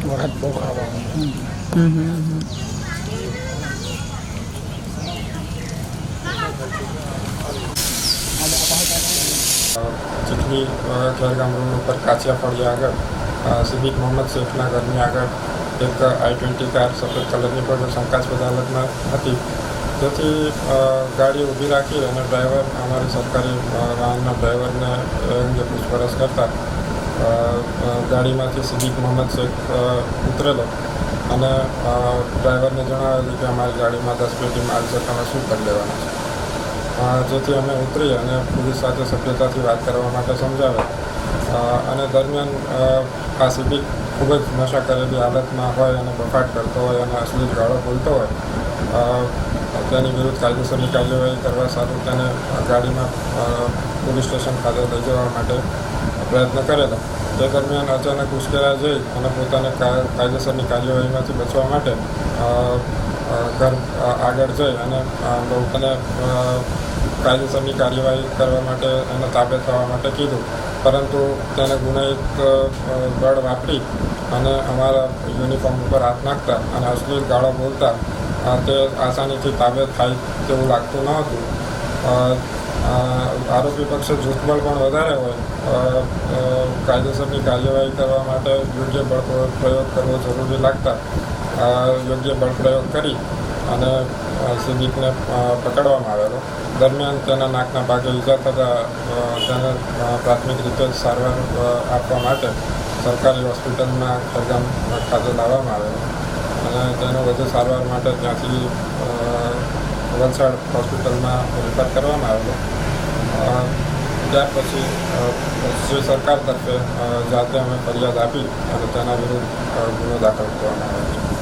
વરસાદ બહુ ખરાબ આવે. ચીખલી ખેરગામ રોડ ઉપર કાચિયા ફળિયા આગળ સિદ્દીક મોહમ્મદ શેખના ઘરની આગળ એક i20 કાર સફેદ કલરની પર શંકાસ્પદ હાલતમાં હતી. જેથી ગાડી ઊભી રાખી અને ડ્રાઈવર અમારી સરકારી વાહનના ડ્રાઈવરને અંગે પૂછપરછ કરતા ગાડીમાંથી સિદ્દીક મોહમ્મદ શેખ ઉતરેલો અને ડ્રાઈવરને જણાવેલું કે અમારી ગાડીમાં 10 પેટી માલ છે, તમે શું કરી લેવાના છે. જેથી અમે ઉતરી અને પોલીસ સાથે સભ્યતાથી વાત કરવા માટે સમજાવે અને દરમિયાન આ સિદ્દીક ખૂબ જ નશા કરેલી હાલતમાં હોય અને બફાટ કરતો હોય અને અશ્લીલ ગાળો બોલતો હોય તેની વિરુદ્ધ કાયદેસરની કાર્યવાહી કરવા સારું તેને ગાડીમાં પોલીસ સ્ટેશન ખાતે લઈ જવા માટે પ્રયત્ન કરેલા. તે દરમિયાન અચાનક ઉશ્કેરાઈ જઈ અને પોતાને કાયદેસરની કાર્યવાહીમાંથી બચવા માટે ઘર આગળ જઈ અને લોકોને કાયદેસરની કાર્યવાહી કરવા માટે એને તાબે થવા માટે કીધું, પરંતુ તેને ગુનાહિત બળ વાપરી અને અમારા યુનિફોર્મ ઉપર હાથ નાખતા અને અશ્લીલ ગાળો બોલતા તે આસાનીથી તાબે થાય તેવું લાગતું ન હતું. આરોપી પક્ષે જૂથબળ પણ વધારે હોય, કાયદેસરની કાર્યવાહી કરવા માટે યોગ્ય બળ પ્રયોગ કરવો જરૂરી લાગતા યોગ્ય બળ પ્રયોગ કરી અને સિદ્દીકને પકડવામાં આવેલો. દરમિયાન તેના નાકના ભાગે ઈજા થતાં તેને પ્રાથમિક રીતે સારવાર આપવા માટે સરકારી હોસ્પિટલમાં ખેરગામ ખાતે લાવવામાં આવેલો અને તેને વધુ સારવાર માટે ત્યાંથી વલસાડ હોસ્પિટલમાં રિફર કરવામાં આવેલો. ત્યાર પછી જે સરકાર તરફે જાતે અમે ફરિયાદ આપી અને તેના વિરુદ્ધ ગુનો દાખલ કરવામાં આવ્યો છે.